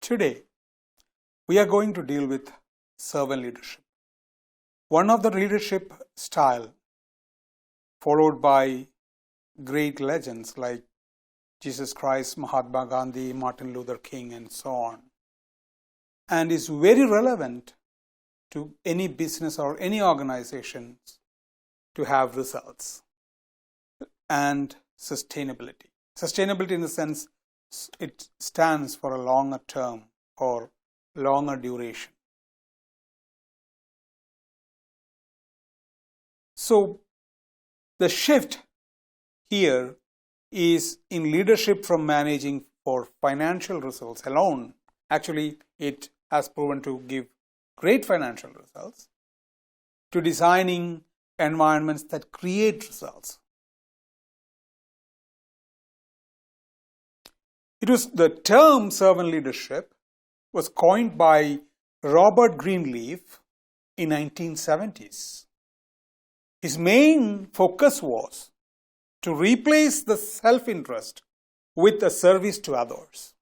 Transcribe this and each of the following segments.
Today, we are going to deal with servant leadership. One of the leadership style followed by great legends like Jesus Christ, Mahatma Gandhi, Martin Luther King, and so on, and is very relevant to any business or any organization to have results and sustainability. Sustainability in the sense it stands for a longer term or longer duration. So the shift here is in leadership from managing for financial results alone. Actually, it has proven to give great financial results, to designing environments that create results. It was the term servant leadership was coined by Robert Greenleaf in 1970s. His main focus was to replace the self-interest with a service to others.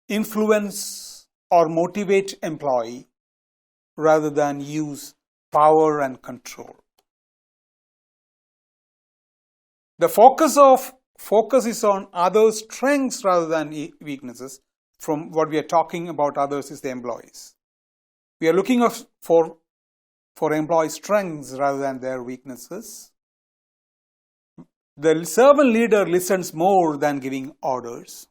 Influence or motivate employee rather than use power and control. The focus is on others' strengths rather than weaknesses. From what we are talking about others is the employees. We are looking for employee strengths rather than their weaknesses. The servant leader listens more than giving orders.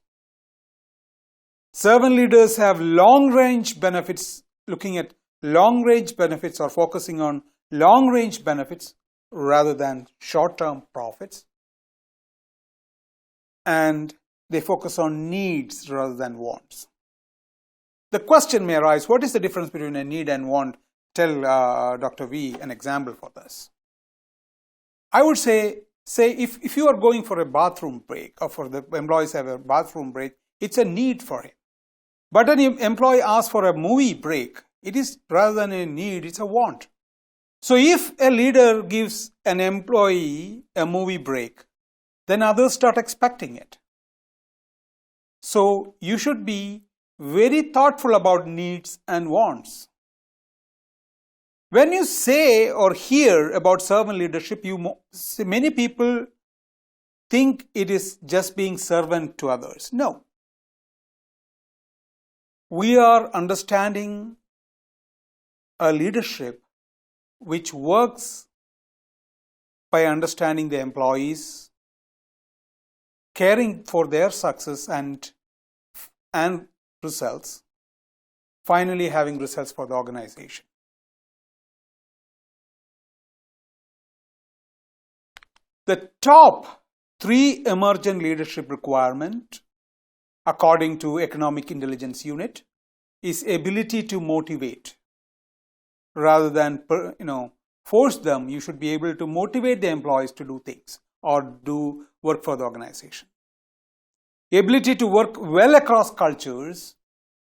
Servant leaders have long-range benefits, looking at long-range benefits or focusing on long-range benefits rather than short-term profits. And they focus on needs rather than wants. The question may arise, what is the difference between a need and want? Tell Dr. V an example for this. I would say if you are going for a bathroom break or for the employees have a bathroom break, it's a need for him. But an employee asks for a movie break, it is rather than a need, it's a want. So if a leader gives an employee a movie break, then others start expecting it. So you should be very thoughtful about needs and wants. When you say or hear about servant leadership, many people think it is just being servant to others. No. We are understanding a leadership which works by understanding the employees, caring for their success and results, finally having results for the organization. The top 3 emergent leadership requirements, according to Economic Intelligence Unit, is ability to motivate. Rather than force them, you should be able to motivate the employees to do things or do work for the organization. Ability to work well across cultures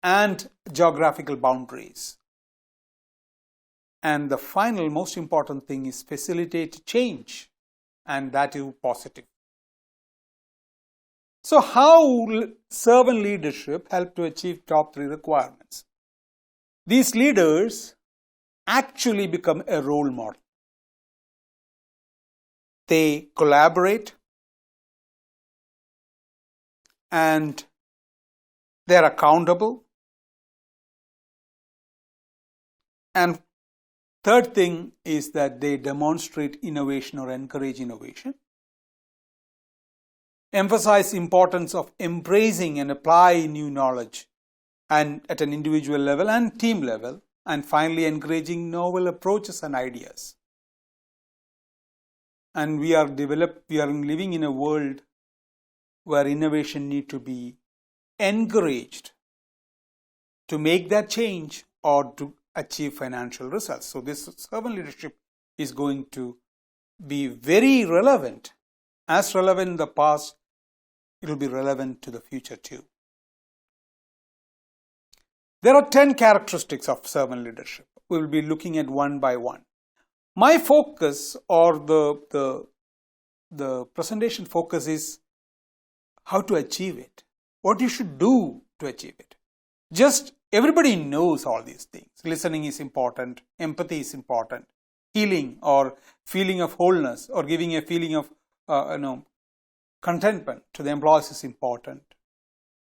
and geographical boundaries. And the final, most important thing is facilitate change, and that is positive. So how servant leadership help to achieve top 3 requirements? These leaders actually become a role model. They collaborate and they are accountable. And third thing is that they demonstrate innovation or encourage innovation. Emphasize importance of embracing and apply new knowledge and at an individual level and team level, and finally encouraging novel approaches and ideas. And we are living in a world where innovation need to be encouraged to make that change or to achieve financial results. So this servant leadership is going to be very relevant. As relevant in the past, it will be relevant to the future too. There are 10 characteristics of servant leadership. We will be looking at one by one. My focus or the presentation focus is how to achieve it. what you should do to achieve it. Just everybody knows all these things. Listening is important, empathy is important, healing or feeling of wholeness or giving a feeling of contentment to the employees is important.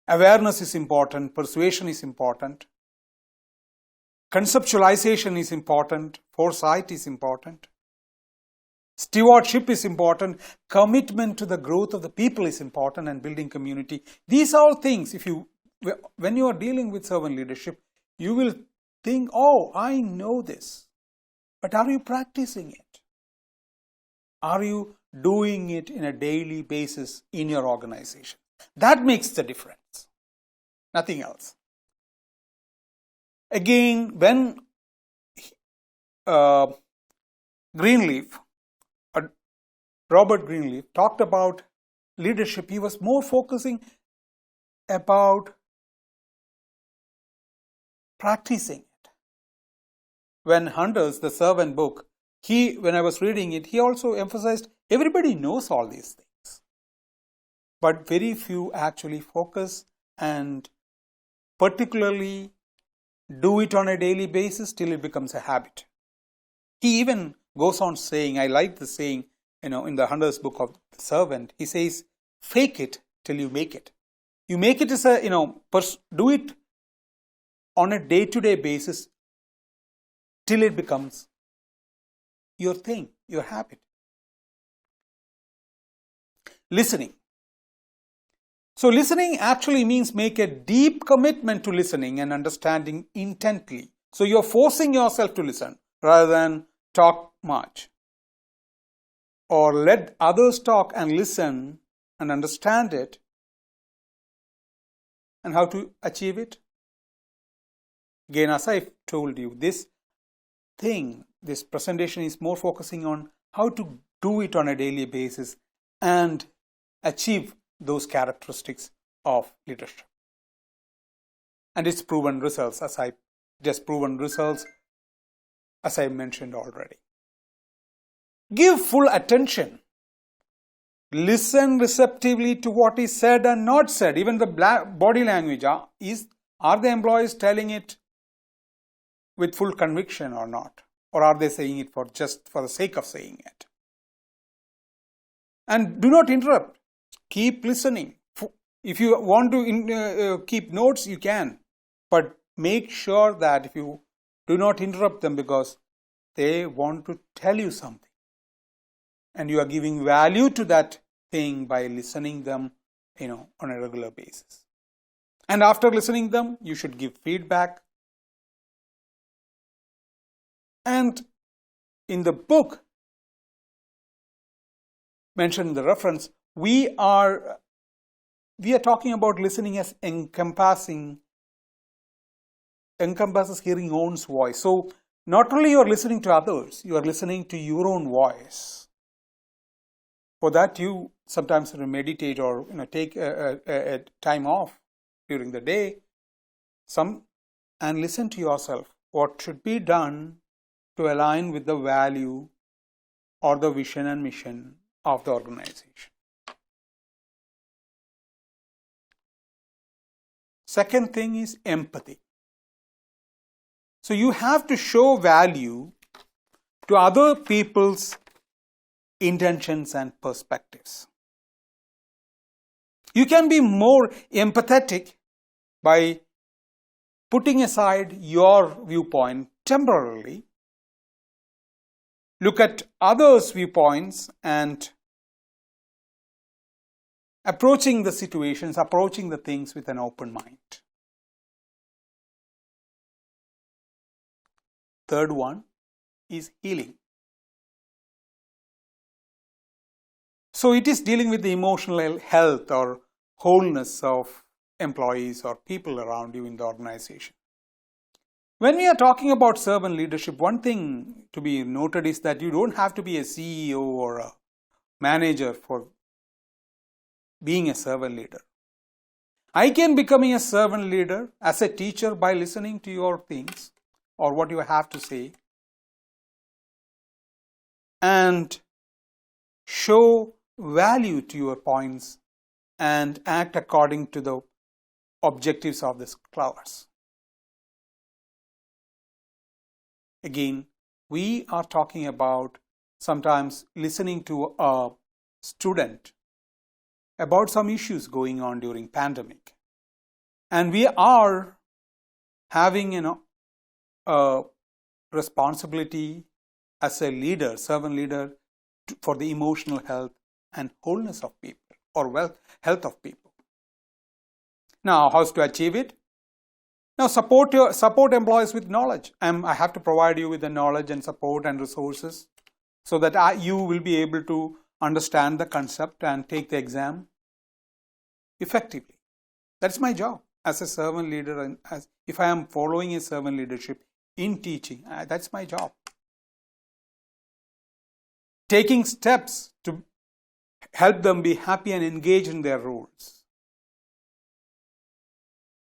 Awareness is important, persuasion is important, conceptualization is important, foresight is important, stewardship is important, commitment to the growth of the people is important, and building community. These are all things, when you are dealing with servant leadership, you will think, oh, I know this. But are you practicing it? Are you doing it in a daily basis in your organization? That makes the difference. Nothing else. Again, when Greenleaf, Robert Greenleaf, talked about leadership, he was more focusing about practicing it. When Hunter's, the servant book, when I was reading it, he also emphasized everybody knows all these things. But very few actually focus and particularly do it on a daily basis till it becomes a habit. He even goes on saying, I like the saying, in the Hunter's book of the servant, he says, fake it till you make it. You make it as do it on a day-to-day basis till it becomes your thing, your habit. Listening. So listening actually means make a deep commitment to listening and understanding intently. So you're forcing yourself to listen rather than talk much. Or let others talk and listen and understand it. And how to achieve it? Again, as I told you, this presentation is more focusing on how to do it on a daily basis and achieve those characteristics of leadership. And its proven results, as I mentioned already. Give full attention. Listen receptively to what is said and not said. Even the body language, are the employees telling it with full conviction or not? Or are they saying it for the sake of saying it? And do not interrupt. Keep listening. If you want to keep notes, you can. But make sure that if you do not interrupt them because they want to tell you something. And you are giving value to that thing by listening them, on a regular basis. And after listening them, you should give feedback. And in the book, mentioned in the reference, we are talking about listening as encompasses hearing one's voice. So not only you are listening to others, you are listening to your own voice. For that, you sometimes meditate or take a time off during the day, and listen to yourself. What should be done to align with the value or the vision and mission of the organization. Second thing is empathy. So you have to show value to other people's intentions and perspectives. You can be more empathetic by putting aside your viewpoint temporarily, look at others' viewpoints and approaching the situations, approaching the things with an open mind. Third one is healing. So it is dealing with the emotional health or wholeness of employees or people around you in the organization. When we are talking about servant leadership, one thing to be noted is that you don't have to be a CEO or a manager for being a servant leader. I can become a servant leader as a teacher by listening to your things or what you have to say and show value to your points and act according to the objectives of this class. Again, we are talking about sometimes listening to a student about some issues going on during pandemic, and we are having a responsibility as a leader, servant leader, for the emotional health and wholeness of people, or health of people. Now, how to achieve it? Now, support employees with knowledge. I have to provide you with the knowledge and support and resources so that you will be able to understand the concept and take the exam effectively. That's my job as a servant leader, and if I am following a servant leadership in teaching, that's my job. Taking steps to help them be happy and engaged in their roles.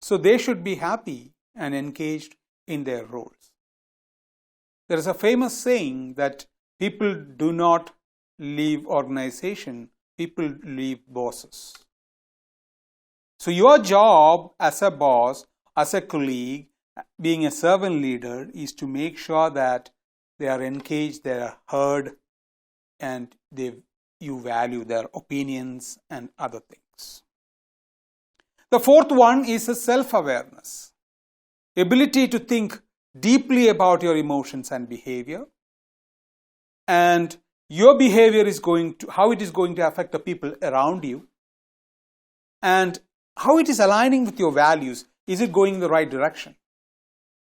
So they should be happy and engaged in their roles. There is a famous saying that people do not leave organization, people leave bosses. So your job as a boss, as a colleague, being a servant leader, is to make sure that they are engaged, they are heard, and you value their opinions and other things. The fourth one is a self-awareness, ability to think deeply about your emotions and behavior, and your behavior is how it is going to affect the people around you, and how it is aligning with your values. Is it going in the right direction?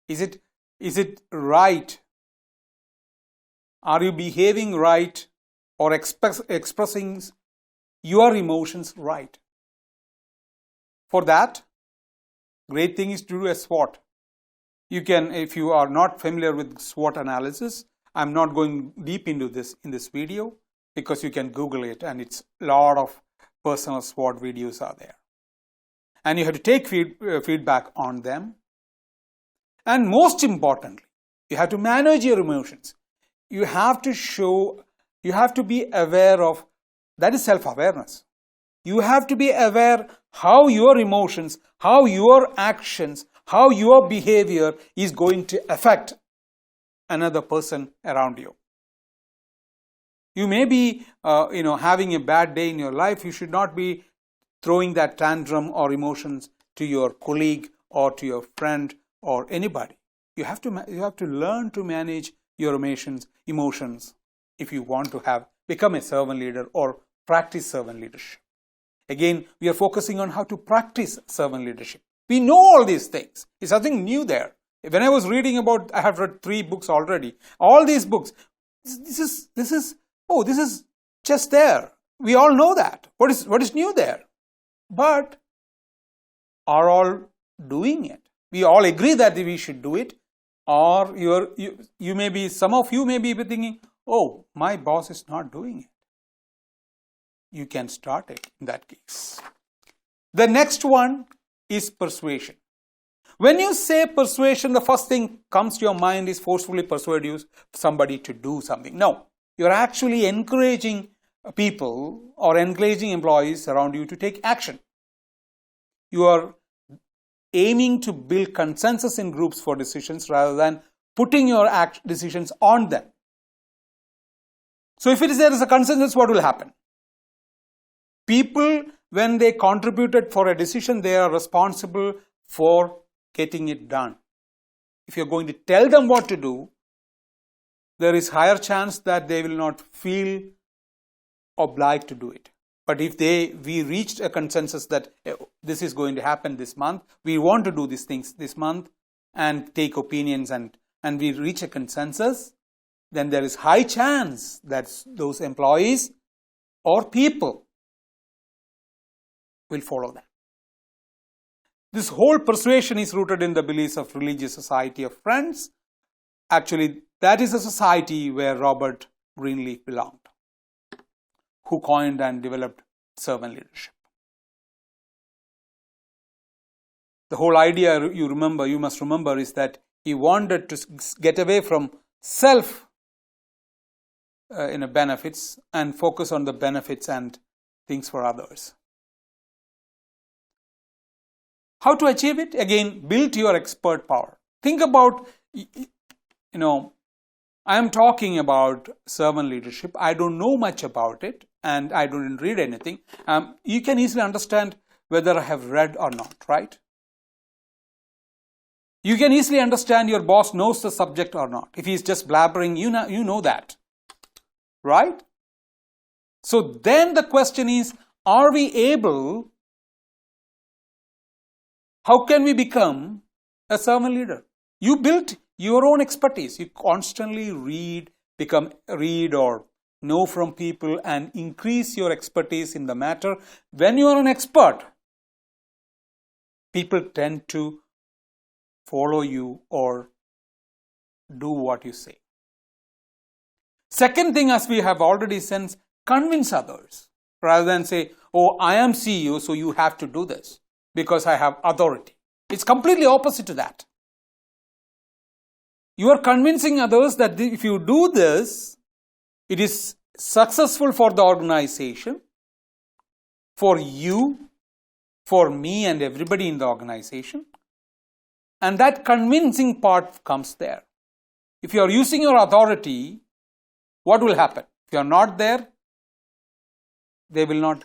Is it right? Are you behaving right or expressing your emotions right? For that, great thing is to do a SWOT. You can, if you are not familiar with SWOT analysis, I'm not going deep into this in this video, because you can Google it, and it's a lot of personal SWOT videos are there. And you have to take feedback on them. And most importantly, you have to manage your emotions. You have to be aware of, that is self-awareness. You have to be aware how your emotions, how your actions, how your behavior is going to affect another person around you. You may be having a bad day in your life. You should not be throwing that tantrum or emotions to your colleague or to your friend or anybody. You have to learn to manage your emotions if you want to become a servant leader or practice servant leadership. Again, we are focusing on how to practice servant leadership. We know all these things. It's nothing new there. When I was reading I have read 3 books already. All these books, this is just there. We all know that. What is new there? But are all doing it? We all agree that we should do it. Or some of you may be thinking, oh, my boss is not doing it. You can start it in that case. The next one is persuasion. When you say persuasion, the first thing comes to your mind is forcefully persuade somebody to do something. No, you're actually encouraging people or encouraging employees around you to take action. You are aiming to build consensus in groups for decisions rather than putting your decisions on them. So if there is a consensus, what will happen? People, when they contributed for a decision, they are responsible for getting it done. If you're going to tell them what to do, there is higher chance that they will not feel obliged to do it. But if we reached a consensus that this is going to happen this month, we want to do these things this month and take opinions, and we reach a consensus, then there is high chance that those employees or people will follow that. This whole persuasion is rooted in the beliefs of Religious Society of Friends. Actually, that is a society where Robert Greenleaf belonged, who coined and developed servant leadership. The whole idea you must remember is that he wanted to get away from self benefits and focus on the benefits and things for others. How to achieve it? Again, build your expert power. Think about, I am talking about servant leadership. I don't know much about it and I didn't read anything. You can easily understand whether I have read or not, right? You can easily understand your boss knows the subject or not. If he's just blabbering, you know that, right? So then the question is, are we able, how can we become a servant leader? You built your own expertise. You constantly read or know from people and increase your expertise in the matter. When you are an expert, people tend to follow you or do what you say. Second thing, as we have already said, convince others rather than say, oh, I am CEO, so you have to do this because I have authority. It's completely opposite to that. You are convincing others that if you do this, it is successful for the organization, for you, for me and everybody in the organization. And that convincing part comes there. If you are using your authority, what will happen? If you are not there, they will not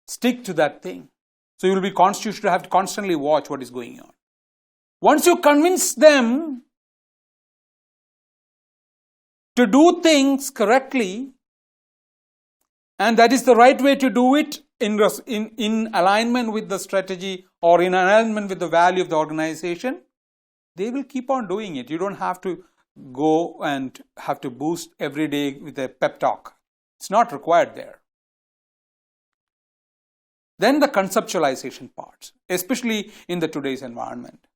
stick to that thing. So you will be constituted to have to constantly watch what is going on. Once you convince them to do things correctly, and that is the right way to do it in alignment with the strategy or in alignment with the value of the organization, they will keep on doing it. You don't have to go and have to boost every day with a pep talk. It's not required there. Then the conceptualization parts, especially in the today's environment.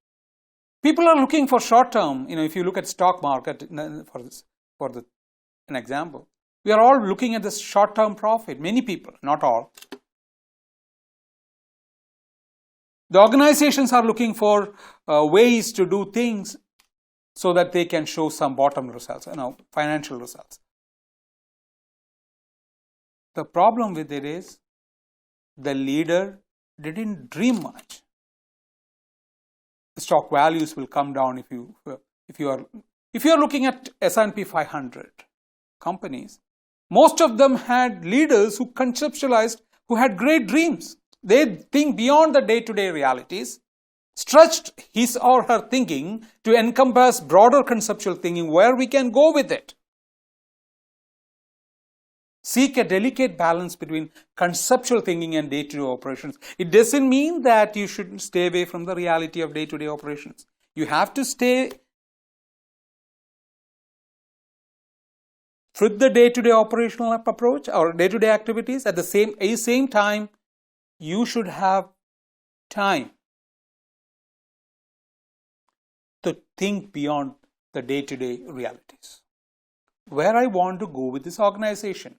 People are looking for short term. If you look at stock market for an example, we are all looking at this short term profit. Many people, not all. The organizations are looking for ways to do things so that they can show some bottom results, financial results. The problem with it is the leader didn't dream much. The stock values will come down if you are looking at S&P 500 companies. Most of them had leaders who conceptualized, who had great dreams. They think beyond the day-to-day realities, stretched his or her thinking to encompass broader conceptual thinking where we can go with it. Seek a delicate balance between conceptual thinking and day-to-day operations. It doesn't mean that you should stay away from the reality of day-to-day operations. You have to stay with the day-to-day operational approach or day-to-day activities. At the same time, you should have time to think beyond the day-to-day realities. Where I want to go with this organization.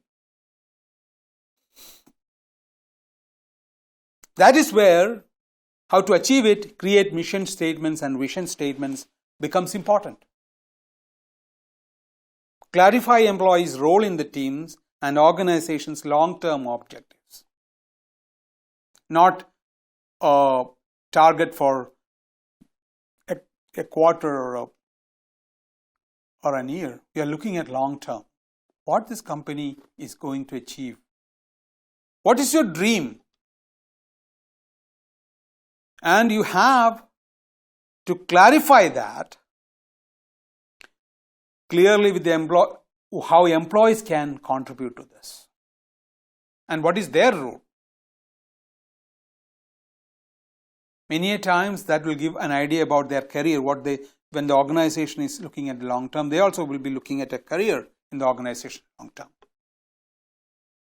That is where how to achieve it, create mission statements and vision statements becomes important. Clarify employees' role in the teams and organization's long-term objectives. Not a target for a quarter or an year. We are looking at long-term. What this company is going to achieve. What is your dream? And you have to clarify that clearly with the how employees can contribute to this. And what is their role? Many a times that will give an idea about their career, when the organization is looking at the long term, they also will be looking at a career in the organization long term.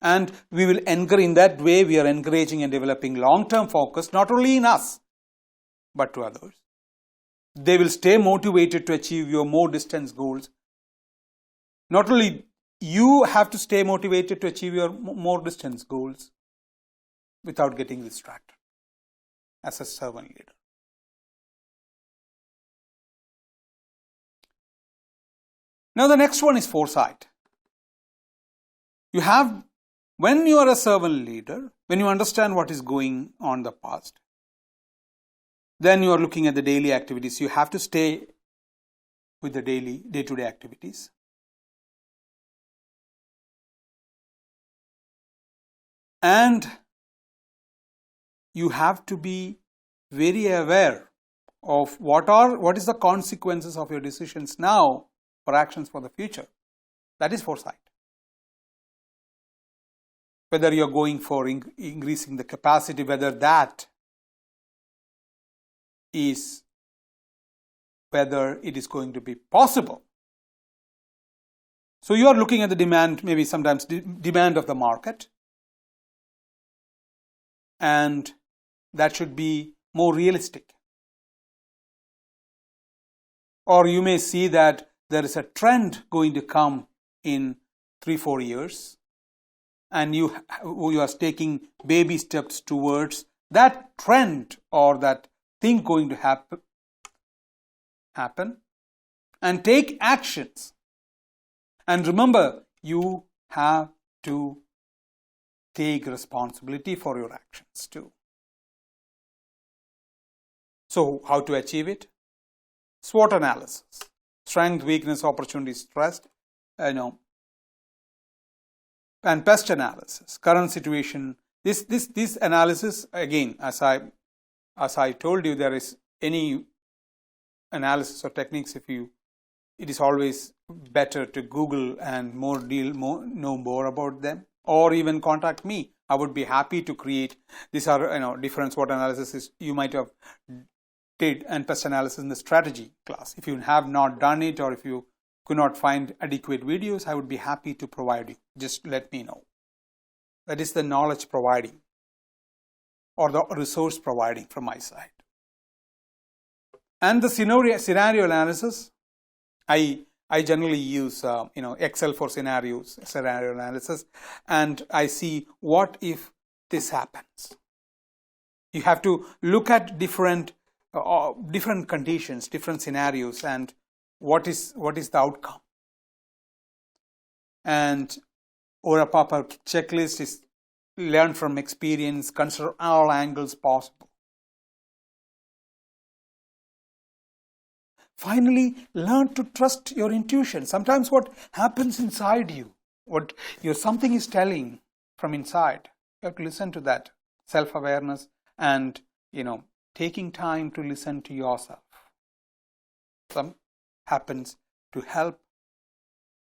And we will encourage, in that way, we are encouraging and developing long-term focus, not only in us, but to others. They will stay motivated to achieve your more distant goals. Not only you have to stay motivated to achieve your more distant goals without getting distracted as a servant leader. Now the next one is foresight. You have When you are a servant leader, when you understand what is going on in the past, then you are looking at the daily activities. You have to stay with the daily, day-to-day activities. And you have to be very aware of what is the consequences of your decisions now for actions for the future. That is foresight. Whether you're going for increasing the capacity, whether it is going to be possible. So you are looking at the demand, maybe sometimes demand of the market, and that should be more realistic. Or you may see that there is a trend going to come in 3-4 years, and you are taking baby steps towards that trend or that thing going to happen, and take actions. And remember, you have to take responsibility for your actions too. So how to achieve it? SWOT analysis: strength, weakness, opportunities, threat, and pest analysis, current situation. This analysis, again, as I told you, there is any analysis or techniques, it is always better to Google and know more about them, or even contact me. I would be happy to create. These are different SWOT analysis you might have did, and pest analysis in the strategy class. If you have not done it, or if you could not find adequate videos, I would be happy to provide you. Just let me know. That is the knowledge providing or the resource providing from my side. And the scenario analysis, I generally use Excel for scenario analysis, and I see what if this happens. You have to look at different conditions, different scenarios, and what is the outcome. And or a proper checklist is learn from experience, consider all angles possible. Finally, learn to trust your intuition. Sometimes what happens inside you, what something is telling from inside, you have to listen to that. Self-awareness and taking time to listen to yourself. Some happens to help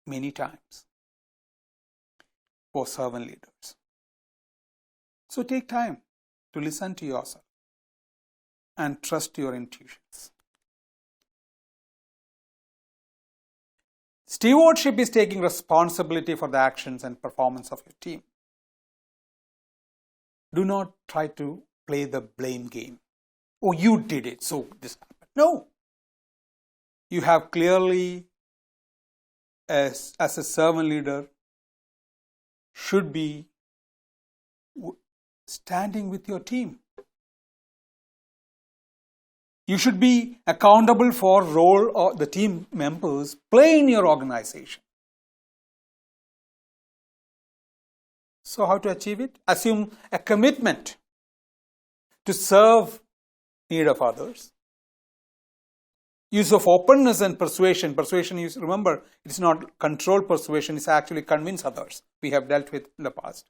many times for servant leaders. So take time to listen to yourself and trust your intuitions. Stewardship is taking responsibility for the actions and performance of your team. Do not try to play the blame game. Oh, you did it, so this happened. No. You have clearly, as a servant leader, should be standing with your team. You should be accountable for role of the team members play in your organization. So how to achieve it? Assume a commitment to serve need of others. Use of openness and persuasion. Persuasion, you remember, it's not control persuasion, it's actually convince others. We have dealt with in the past.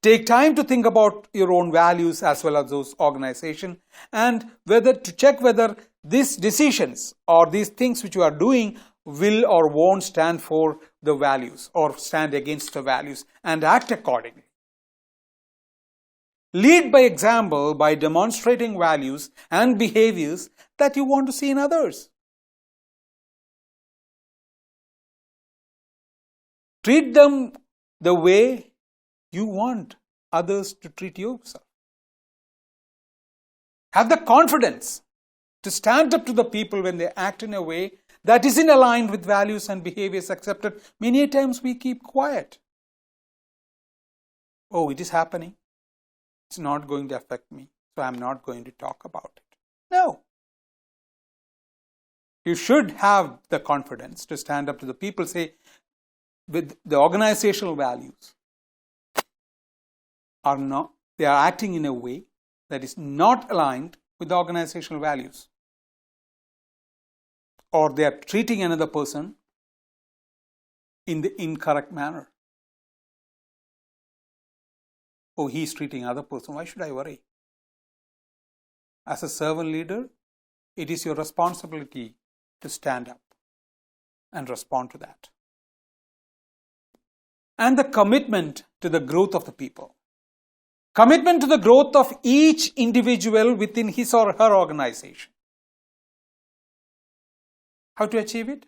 Take time to think about your own values as well as those organization, and to check whether these decisions or these things which you are doing will or won't stand for the values or stand against the values, and act accordingly. Lead by example by demonstrating values and behaviors that you want to see in others. Treat them the way you want others to treat yourself. Have the confidence to stand up to the people when they act in a way that isn't aligned with values and behaviors accepted. Many times we keep quiet. Oh, it is happening. It's not going to affect me, so I'm not going to talk about it. No. You should have the confidence to stand up to the people, say, with the organizational values, they are acting in a way that is not aligned with the organizational values, or they are treating another person in the incorrect manner. Oh, he's treating another person, why should I worry? As a servant leader, it is your responsibility to stand up and respond to that. And the commitment to the growth of the people. Commitment to the growth of each individual within his or her organization. How to achieve it?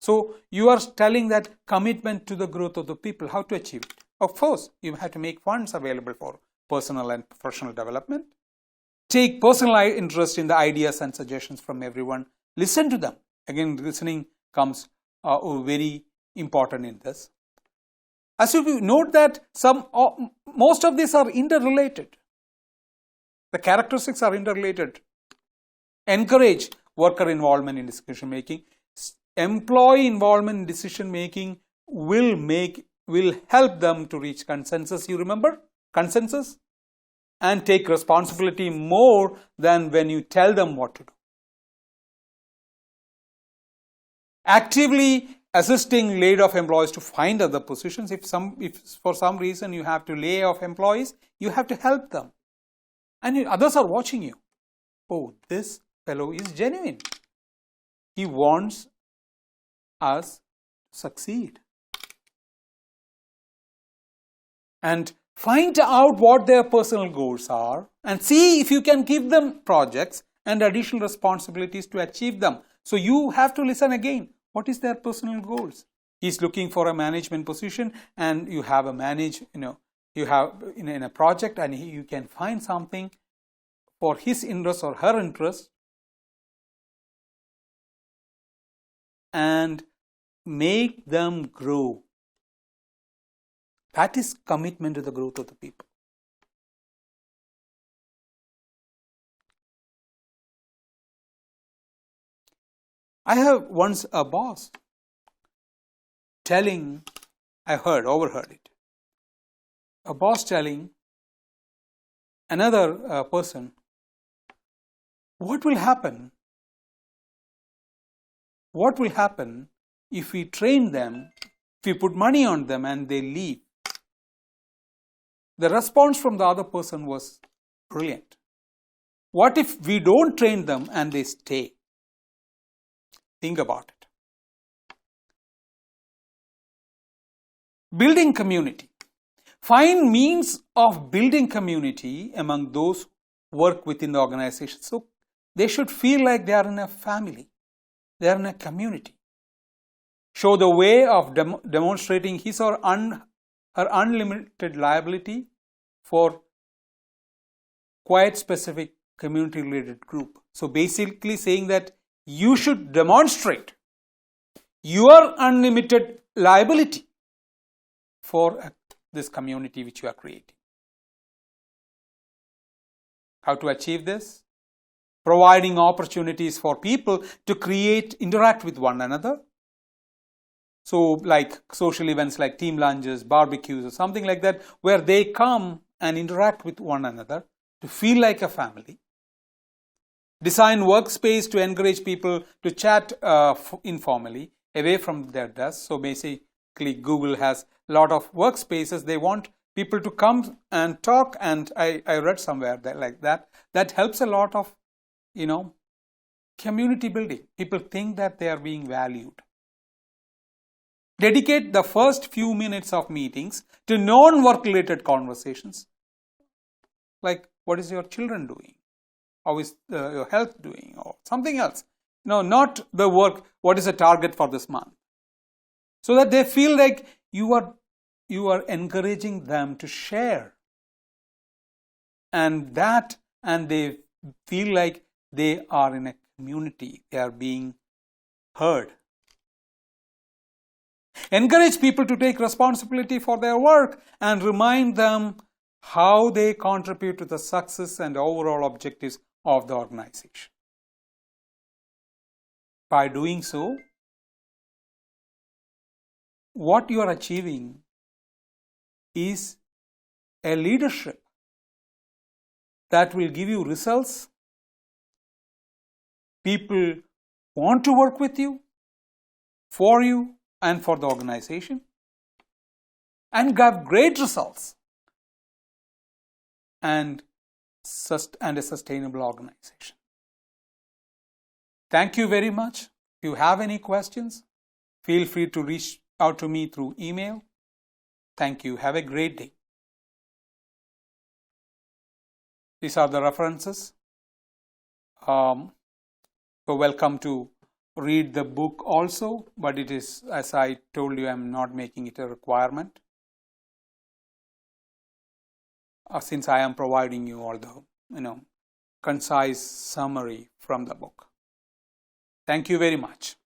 So you are telling that commitment to the growth of the people. How to achieve it? Of course, you have to make funds available for personal and professional development. Take personal interest in the ideas and suggestions from everyone. Listen to them. Again, listening comes very important in this. As you note that most of these are interrelated. The characteristics are interrelated. Encourage worker involvement in decision making. Employee involvement in decision making will help them to reach consensus. You remember consensus? And take responsibility more than when you tell them what to do. Actively assisting laid off employees to find other positions. If for some reason you have to lay off employees, you have to help them. And others are watching you. Oh, this fellow is genuine. He wants us to succeed. And find out what their personal goals are and see if you can give them projects and additional responsibilities to achieve them. So you have to listen again. What is their personal goals? He's looking for a management position, and you have you have in a project, and you can find something for his interest or her interest and make them grow. That is commitment to the growth of the people. I have once a boss telling, overheard it. A boss telling another person, what will happen? What will happen if we train them, if we put money on them and they leave? The response from the other person was brilliant. What if we don't train them and they stay? Think about it. Building community. Find means of building community among those who work within the organization. So they should feel like they are in a family. They are in a community. Show the way of demonstrating his or her unlimited liability for quite specific community related group. So basically saying that you should demonstrate your unlimited liability for this community which you are creating. How to achieve this? Providing opportunities for people to interact with one another. So like social events like team lunches, barbecues or something like that, where they come and interact with one another to feel like a family. Design workspace to encourage people to chat informally away from their desks. So basically Google has a lot of workspaces. They want people to come and talk, and I read somewhere that like that helps a lot of community building. People think that they are being valued. Dedicate the first few minutes of meetings to non-work related conversations. Like, what is your children doing? How is your health doing? Or something else. No, not the work. What is the target for this month? So that they feel like you are encouraging them to share. And they feel like they are in a community. They are being heard. Encourage people to take responsibility for their work and remind them how they contribute to the success and overall objectives of the organization. By doing so, what you are achieving is a leadership that will give you results. People want to work with you, for you, and for the organization, and have great results and a sustainable organization. Thank you very much. If you have any questions, feel free to reach out to me through email. Thank you. Have a great day. These are the references. You're welcome to read the book also, but it is, as I told you, I'm not making it a requirement, since I am providing you all the concise summary from the book. Thank you very much.